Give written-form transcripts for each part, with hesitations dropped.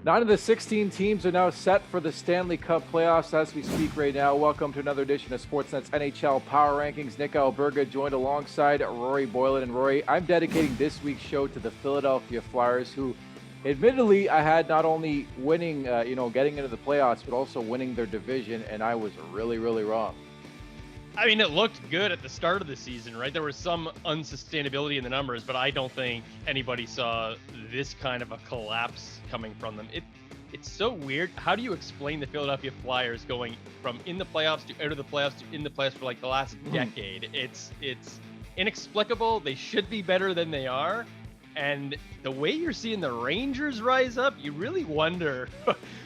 9 of the 16 teams are now set for the Stanley Cup playoffs as we speak right now. Welcome to another edition of Sportsnet's NHL Power Rankings. Nick Alberga joined alongside Rory Boylan. And Rory, I'm dedicating this week's show to the Philadelphia Flyers, who admittedly I had not only winning, getting into the playoffs, but also winning their division, and I was really wrong. I mean, it looked good at the start of the season, right? There was some unsustainability in the numbers, but I don't think anybody saw this kind of a collapse coming from them. It's so weird. How do you explain the Philadelphia Flyers going from in the playoffs to out of the playoffs to in the playoffs for like the last decade? It's inexplicable. They should be better than they are. And the way you're seeing the Rangers rise up, you really wonder,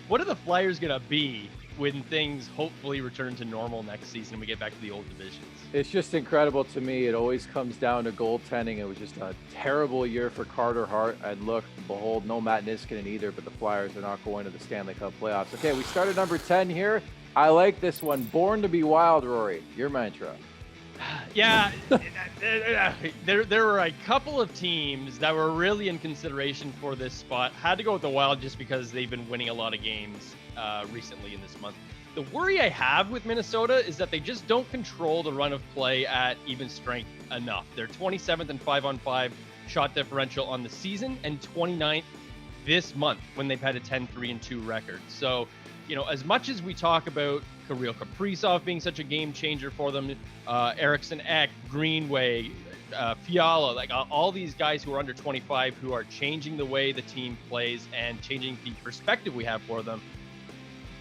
what are the Flyers going to be when things hopefully return to normal next season and we get back to the old divisions? It's just incredible to me. It always comes down to goaltending. It was just a terrible year for Carter Hart. And look, behold, no Matt Niskanen either, but the Flyers are not going to the Stanley Cup playoffs. Okay, we started number 10 here. I like this one. Born to be Wild, Rory. Your mantra. Yeah, there were a couple of teams that were really in consideration for this spot. Had to go with the Wild just because they've been winning a lot of games recently in this month. The worry I have with Minnesota is that they just don't control the run of play at even strength enough. They're 27th and 5-on-5 shot differential on the season and 29th this month when they've had a 10-3-2 record. So, as much as we talk about Kirill Kaprizov being such a game changer for them, Eriksson Ek, Greenway, Fiala, like all these guys who are under 25 who are changing the way the team plays and changing the perspective we have for them.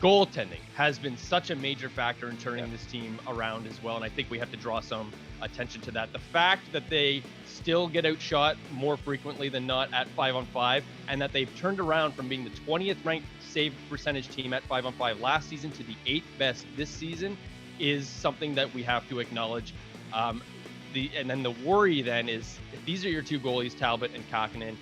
Goaltending has been such a major factor in turning this team around as well, and I think we have to draw some attention to that. The fact that they still get outshot more frequently than not at 5-on-5, and that they've turned around from being the 20th ranked save percentage team at 5-on-5 last season to the 8th best this season is something that we have to acknowledge. And then the worry then is, if these are your two goalies, Talbot and Kakkonen,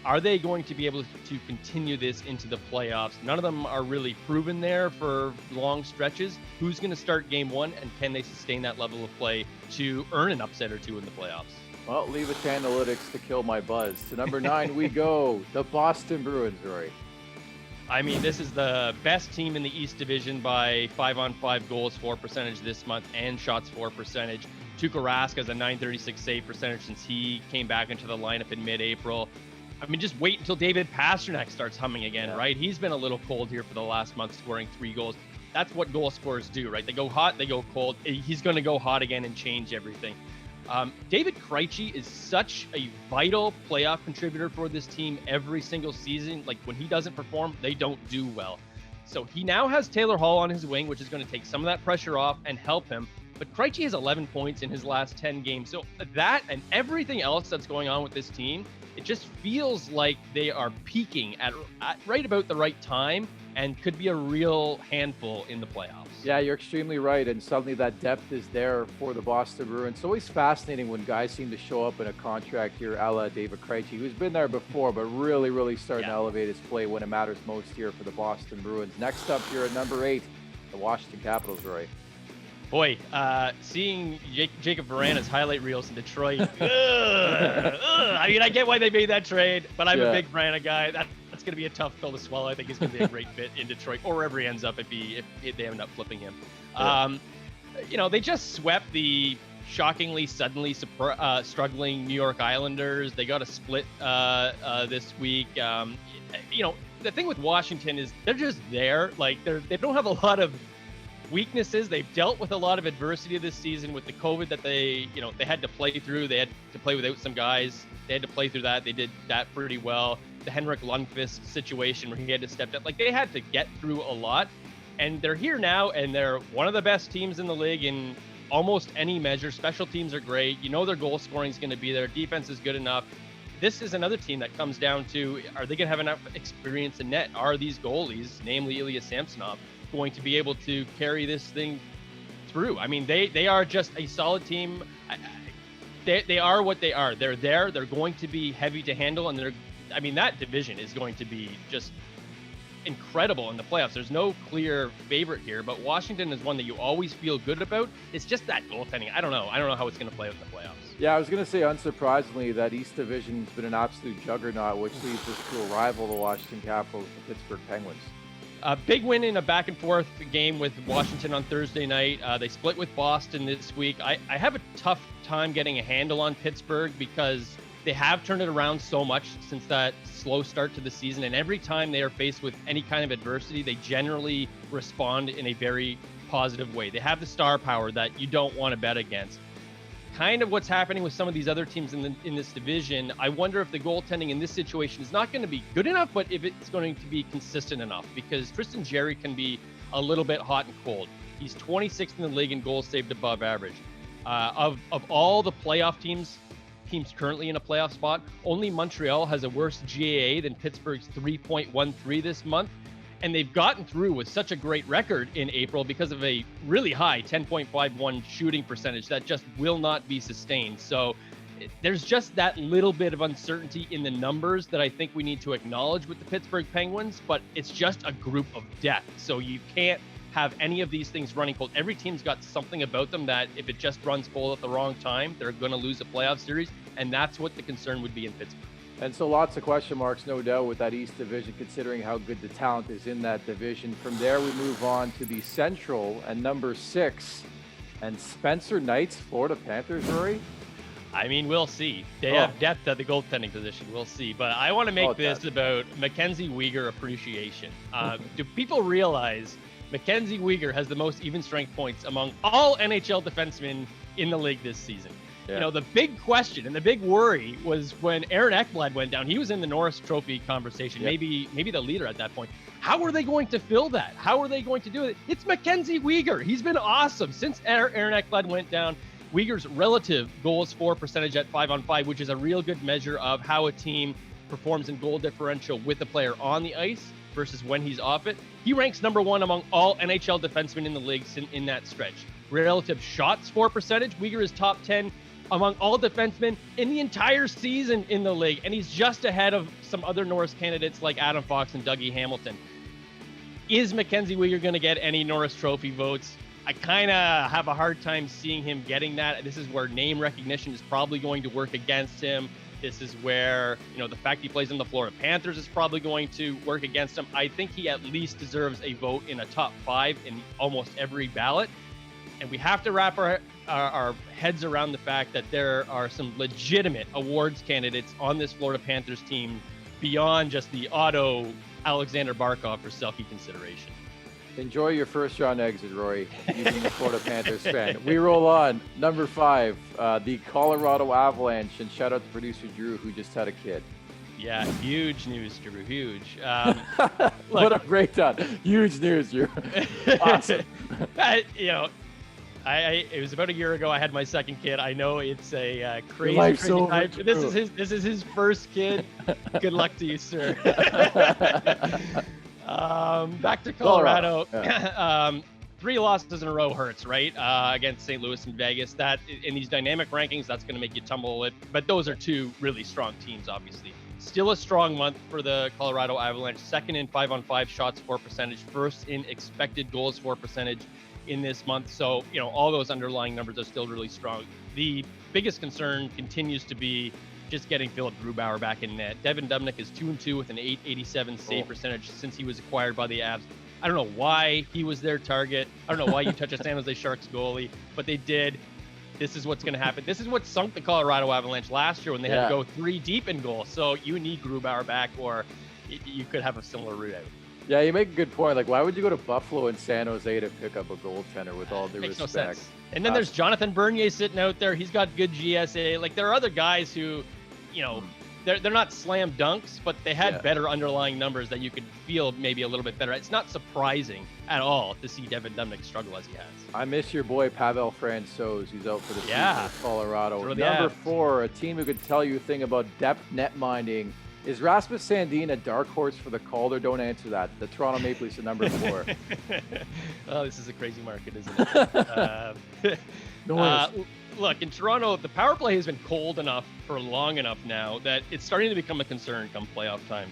are they going to be able to continue this into the playoffs? None of them are really proven there for long stretches. Who's going to start game one, and can they sustain that level of play to earn an upset or two in the playoffs? Well, leave it to analytics to kill my buzz. To number 9 we go, the Boston Bruins, Rory. I mean, this is the best team in the East Division by 5-on-5 goals for percentage this month and shots for percentage. Tuukka Rask has a .936 save percentage since he came back into the lineup in mid-April. I mean, just wait until David Pastrnak starts humming again, right? He's been a little cold here for the last month, scoring 3 goals. That's what goal scorers do, right? They go hot, they go cold. He's going to go hot again and change everything. David Krejci is such a vital playoff contributor for this team every single season. Like, when he doesn't perform, they don't do well. So he now has Taylor Hall on his wing, which is going to take some of that pressure off and help him. But Krejci has 11 points in his last 10 games. So that and everything else that's going on with this team, it just feels like they are peaking at right about the right time and could be a real handful in the playoffs. Yeah, you're extremely right. And suddenly that depth is there for the Boston Bruins. It's always fascinating when guys seem to show up in a contract here, a la David Krejci, who's been there before, but really starting to elevate his play when it matters most here for the Boston Bruins. Next up here at number 8, the Washington Capitals, Roy. Boy, seeing Jacob Verana's highlight reels in Detroit, I mean, I get why they made that trade, but I'm a big Verana guy. That's going to be a tough pill to swallow. I think he's going to be a great fit in Detroit, or wherever he ends up if they end up flipping him. They just swept the shockingly, suddenly struggling New York Islanders. They got a split this week. The thing with Washington is they're just there. Like, they don't have a lot of weaknesses. They've dealt with a lot of adversity this season with the COVID that they had to play through. They had to play without some guys. They had to play through that. They did that pretty well. The Henrik Lundqvist situation where he had to step up. Like, they had to get through a lot. And they're here now, and they're one of the best teams in the league in almost any measure. Special teams are great. Their goal scoring is going to be there. Defense is good enough. This is another team that comes down to, are they going to have enough experience in net? Are these goalies, namely Ilya Samsonov, going to be able to carry this thing through? I mean, they are just a solid team. They are what they are. They're there. They're going to be heavy to handle, and that division is going to be just incredible in the playoffs. There's no clear favorite here, but Washington is one that you always feel good about. It's just that goaltending. I don't know how it's going to play out in the playoffs. Yeah, I was going to say, unsurprisingly, that East Division's been an absolute juggernaut, which leads us to a rival, the Washington Capitals, the Pittsburgh Penguins. A big win in a back and forth game with Washington on Thursday night. They split with Boston this week. I have a tough time getting a handle on Pittsburgh because they have turned it around so much since that slow start to the season. And every time they are faced with any kind of adversity, they generally respond in a very positive way. They have the star power that you don't want to bet against. Kind of what's happening with some of these other teams in this division. I wonder if the goaltending in this situation is not going to be good enough, but if it's going to be consistent enough, because Tristan Jarry can be a little bit hot and cold. He's 26th in the league in goals saved above average. Of all the playoff teams currently in a playoff spot, only Montreal has a worse GAA than Pittsburgh's 3.13 this month. And they've gotten through with such a great record in April because of a really high 10.51 shooting percentage that just will not be sustained. So there's just that little bit of uncertainty in the numbers that I think we need to acknowledge with the Pittsburgh Penguins, but it's just a group of death. So you can't have any of these things running cold. Every team's got something about them that if it just runs cold at the wrong time, they're going to lose a playoff series. And that's what the concern would be in Pittsburgh. And so lots of question marks, no doubt, with that East Division, considering how good the talent is in that division. From there, we move on to the Central and number 6. And Spencer Knight's Florida Panthers, Rory? I mean, we'll see. They have depth at the goaltending position. We'll see. But I want to make this about Mackenzie Weegar appreciation. Do people realize Mackenzie Weegar has the most even strength points among all NHL defensemen in the league this season? Yeah. You know, the big question and the big worry was when Aaron Ekblad went down. He was in the Norris Trophy conversation, maybe the leader at that point. How are they going to fill that? How are they going to do it? It's Mackenzie Weegar. He's been awesome since Aaron Ekblad went down. Weegar's relative goals for percentage at 5-on-5, which is a real good measure of how a team performs in goal differential with the player on the ice versus when he's off it. He ranks number 1 among all NHL defensemen in the league in that stretch. Relative shots for percentage, Weegar is top 10 among all defensemen in the entire season in the league, and he's just ahead of some other Norris candidates like Adam Fox and Dougie Hamilton. Is Mackenzie Weegar going to get any Norris Trophy votes? I kind of have a hard time seeing him getting that. This is where name recognition is probably going to work against him. This is where, the fact he plays in the Florida Panthers is probably going to work against him. I think he at least deserves a vote in a top 5 in almost every ballot. And we have to wrap our heads around the fact that there are some legitimate awards candidates on this Florida Panthers team beyond just the auto Alexander Barkov for Selke consideration. Enjoy your first round exit, Rory, using the Florida Panthers fan. We roll on. Number 5, the Colorado Avalanche. And shout out to producer Drew, who just had a kid. Yeah, huge news, Drew. Huge. What a breakdown. Huge news, Drew. Awesome. It was about a year ago I had my second kid. I know it's a crazy time. This is his first kid. Good luck to you, sir. Back to Colorado. Yeah. 3 losses in a row hurts, right? Against St. Louis and Vegas. That in these dynamic rankings, that's going to make you tumble it. But those are 2 really strong teams, obviously. Still a strong month for the Colorado Avalanche. 2nd in 5-on-5 shots for percentage. 1st in expected goals for percentage in this month. So, all those underlying numbers are still really strong. The biggest concern continues to be just getting Philip Grubauer back in net. Devin Dubnyk is 2-2 with an .887 save percentage since he was acquired by the Avs. I don't know why he was their target. I don't know why you touch a San Jose Sharks goalie, but they did. This is what's going to happen. This is what sunk the Colorado Avalanche last year when they had to go 3 deep in goal. So you need Grubauer back, or you could have a similar route out. Yeah, you make a good point. Like, why would you go to Buffalo and San Jose to pick up a goaltender with all due respect? Makes no sense. And then there's Jonathan Bernier sitting out there. He's got good GSA. Like, there are other guys who, they're not slam dunks, but they had better underlying numbers that you could feel maybe a little bit better. It's not surprising at all to see Devin Dubnyk struggle as he has. I miss your boy Pavel Francouz. He's out for the season with Colorado. Number 4, a team who could tell you a thing about depth net minding. Is Rasmus Sandin a dark horse for the Calder? Don't answer that. The Toronto Maple Leafs are number 4. Oh, this is a crazy market, isn't it? Look, in Toronto, the power play has been cold enough for long enough now that it's starting to become a concern come playoff time.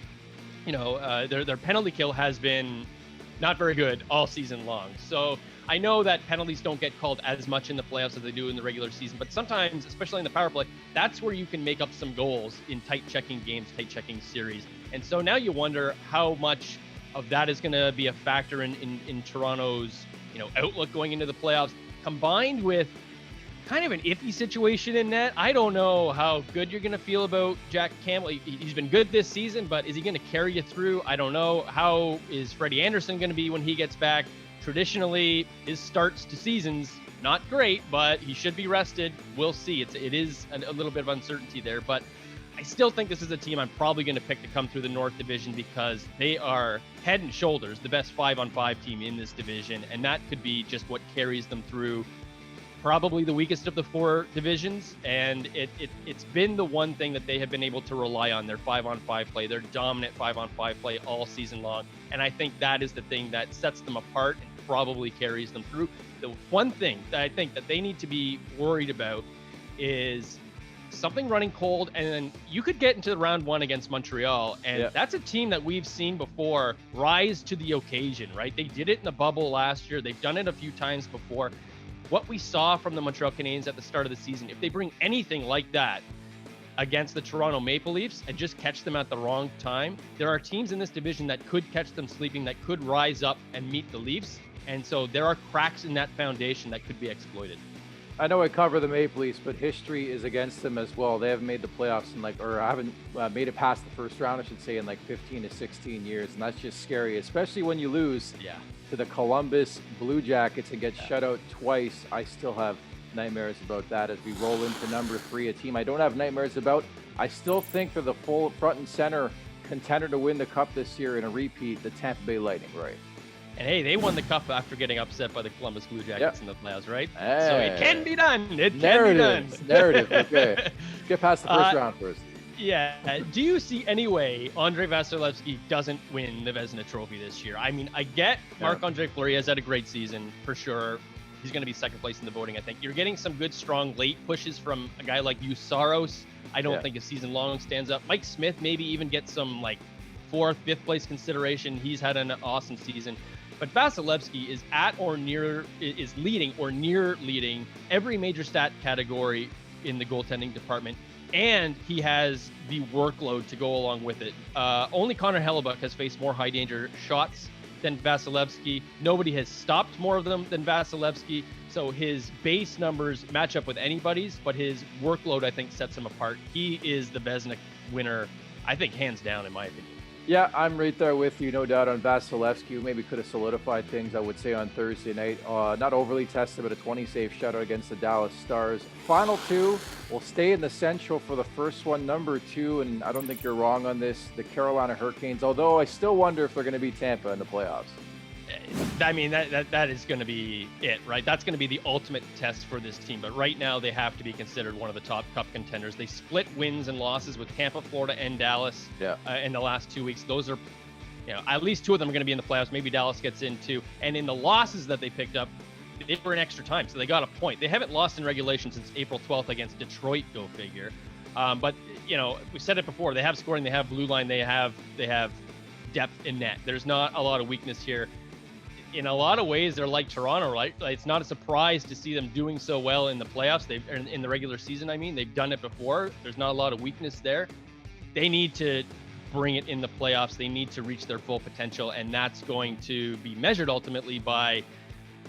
Their penalty kill has been not very good all season long. So I know that penalties don't get called as much in the playoffs as they do in the regular season, but sometimes, especially in the power play, that's where you can make up some goals in tight checking games, tight checking series. And so now you wonder how much of that is going to be a factor in Toronto's, outlook going into the playoffs, combined with kind of an iffy situation in net. I don't know how good you're going to feel about Jack Campbell. He's been good this season, but is he going to carry you through? I don't know. How is Freddie Anderson going to be when he gets back? Traditionally, his starts to seasons, not great, but he should be rested. We'll see. It is a little bit of uncertainty there, but I still think this is a team I'm probably going to pick to come through the North Division because they are head and shoulders the best 5-on-5 team in this division, and that could be just what carries them through probably the weakest of the 4 divisions, and it's been the one thing that they have been able to rely on, their 5-on-5 play, their dominant 5-on-5 play all season long, and I think that is the thing that sets them apart and probably carries them through. The one thing that I think that they need to be worried about is something running cold, and then you could get into the round 1 against Montreal, and that's a team that we've seen before rise to the occasion, right? They did it in the bubble last year. They've done it a few times before. What we saw from the Montreal Canadiens at the start of the season, if they bring anything like that against the Toronto Maple Leafs and just catch them at the wrong time, there are teams in this division that could catch them sleeping, that could rise up and meet the Leafs. And so there are cracks in that foundation that could be exploited. I know I cover the Maple Leafs, but history is against them as well. They haven't made the playoffs haven't made it past the first round, I should say, in 15 to 16 years. And that's just scary, especially when you lose to the Columbus Blue Jackets and get shut out twice. I still have nightmares about that as we roll into number 3, a team I don't have nightmares about. I still think they're the full front and center contender to win the Cup this year in a repeat, the Tampa Bay Lightning, right? And hey, they won the Cup after getting upset by the Columbus Blue Jackets in the playoffs, right? Hey. So it can be done. It can be done. Narrative. Okay. Get past the first round first. Yeah. Do you see any way Andrei Vasilevskiy doesn't win the Vezina Trophy this year? I mean, I get Marc-Andre Fleury has had a great season for sure. He's going to be second place in the voting, I think. You're getting some good, strong late pushes from a guy like Saros. I don't think a season long stands up. Mike Smith maybe even gets some 4th, 5th place consideration. He's had an awesome season. But Vasilevskiy is leading or near leading every major stat category in the goaltending department, and he has the workload to go along with it. Only Connor Hellebuck has faced more high danger shots than Vasilevskiy. Nobody has stopped more of them than Vasilevskiy. So his base numbers match up with anybody's, but his workload, I think, sets him apart. He is the Vezina winner, I think, hands down, in my opinion. Yeah, I'm right there with you, no doubt, on Vasilevskiy. Maybe could have solidified things, I would say, on Thursday night. Not overly tested, but a 20-save shutout against the Dallas Stars. Final 2 will stay in the Central for the first one. Number 2, and I don't think you're wrong on this, the Carolina Hurricanes, although I still wonder if they're going to beat Tampa in the playoffs. I mean, that is going to be it, right? That's going to be the ultimate test for this team. But right now, they have to be considered one of the top Cup contenders. They split wins and losses with Tampa, Florida, and Dallas in the last 2 weeks. Those are, at least 2 of them are going to be in the playoffs. Maybe Dallas gets in too. And in the losses that they picked up, they were in extra time, so they got a point. They haven't lost in regulation since April 12th against Detroit, go figure. But we said it before. They have scoring, they have blue line, they have depth in net. There's not a lot of weakness here. In a lot of ways, they're like Toronto, right? It's not a surprise to see them doing so well in the playoffs. In the regular season, they've done it before. There's not a lot of weakness there. They need to bring it in the playoffs. They need to reach their full potential, and that's going to be measured ultimately by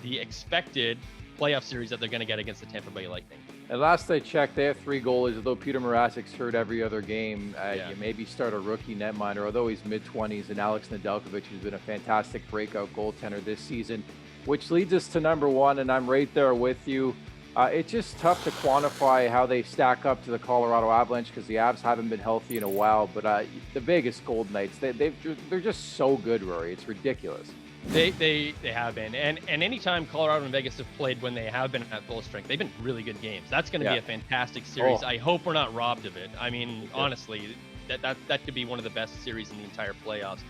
the expected playoff series that they're going to get against the Tampa Bay Lightning. And last I checked, they have 3 goalies. Although Peter Mrazek's hurt every other game, you maybe start a rookie netminder, although he's mid-20s, and Alex Nedeljkovic, who's been a fantastic breakout goaltender this season, which leads us to number 1, and I'm right there with you. It's just tough to quantify how they stack up to the Colorado Avalanche because the Avs haven't been healthy in a while, but the Vegas Golden Knights, they're just so good, Rory. It's ridiculous. They have been, and anytime Colorado and Vegas have played when they have been at full strength, they've been really good games. That's going to be a fantastic series. I hope we're not robbed of it. I mean, honestly, that could be one of the best series in the entire playoffs.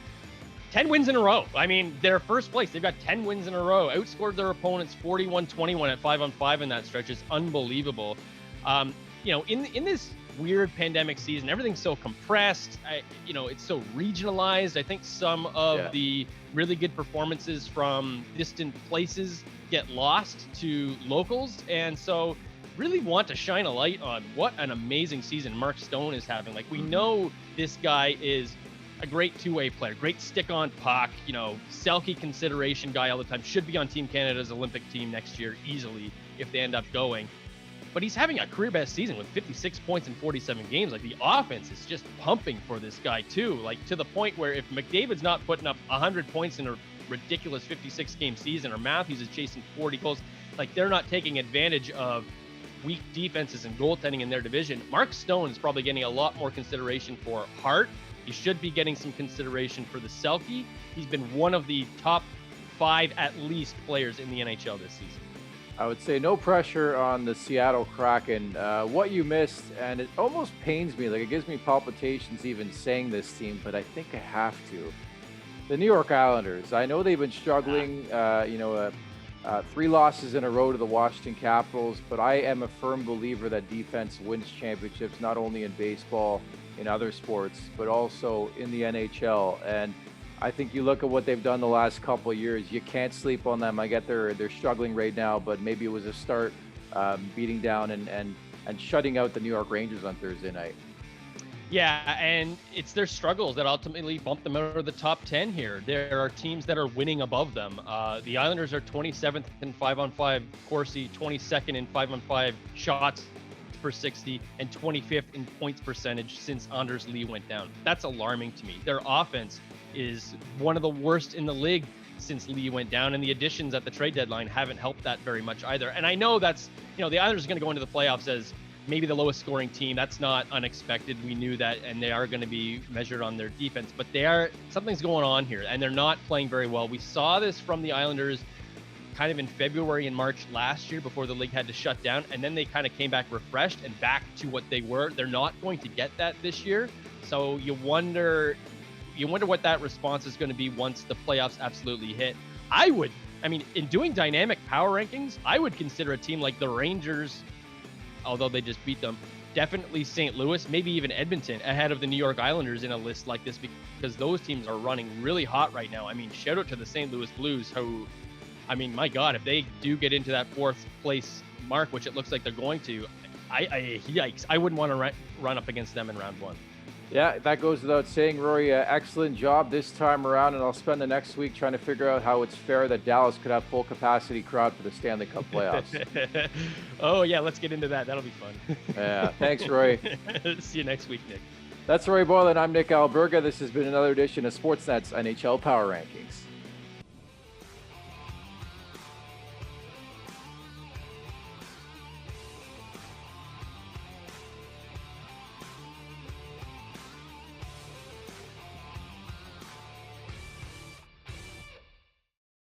10 wins in a row. I mean, they're first place. They've got 10 wins in a row. Outscored their opponents 41-21 at 5-on-5 in that stretch is unbelievable. In this weird pandemic season. Everything's so compressed. It's so regionalized. I think some of the really good performances from distant places get lost to locals. And so really want to shine a light on what an amazing season Mark Stone is having. Like, we know this guy is a great two-way player, great stick on puck, Selke consideration guy all the time, should be on Team Canada's Olympic team next year easily if they end up going. But he's having a career best season with 56 points in 47 games. Like, the offense is just pumping for this guy too, like to the point where if McDavid's not putting up 100 points in a ridiculous 56 game season, or Matthews is chasing 40 goals, like, they're not taking advantage of weak defenses and goaltending in their division. Mark Stone is probably getting a lot more consideration for Hart. He should be getting some consideration for the Selke. He's been one of the top 5 at least players in the NHL this season. I would say no pressure on the Seattle Kraken. What you missed, and it almost pains me, like it gives me palpitations even saying this team, but I think I have to. The New York Islanders. I know they've been struggling, 3 losses in a row to the Washington Capitals, but I am a firm believer that defense wins championships, not only in baseball, in other sports, but also in the NHL. And I think you look at what they've done the last couple of years, you can't sleep on them. I get they're struggling right now, but maybe it was a start beating down and shutting out the New York Rangers on Thursday night. Yeah, and it's their struggles that ultimately bump them out of the top 10 here. There are teams that are winning above them. The Islanders are 27th in 5-on-5 Corsi, 22nd in 5-on-5 shots per 60, and 25th in points percentage since Anders Lee went down. That's alarming to me. Their offense is one of the worst in the league since Lee went down, and the additions at the trade deadline haven't helped that very much either. And I know that's, the Islanders are going to go into the playoffs as maybe the lowest scoring team. That's not unexpected. We knew that, and they are going to be measured on their defense, but something's going on here, and they're not playing very well. We saw this from the Islanders kind of in February and March last year before the league had to shut down, and then they kind of came back refreshed and back to what they were. They're not going to get that this year. So you wonder what that response is going to be once the playoffs absolutely hit. In doing dynamic power rankings, I would consider a team like the Rangers, although they just beat them, definitely St. Louis, maybe even Edmonton, ahead of the New York Islanders in a list like this, because those teams are running really hot right now. Shout out to the St. Louis Blues, who, my God, if they do get into that 4th place mark, which it looks like they're going to, yikes, I wouldn't want to run up against them in round 1. Yeah, that goes without saying, Rory. Excellent job this time around, and I'll spend the next week trying to figure out how it's fair that Dallas could have full capacity crowd for the Stanley Cup playoffs. Oh, yeah, let's get into that. That'll be fun. Yeah, thanks, Rory. See you next week, Nick. That's Rory Boylan. I'm Nick Alberga. This has been another edition of Sportsnet's NHL Power Rankings.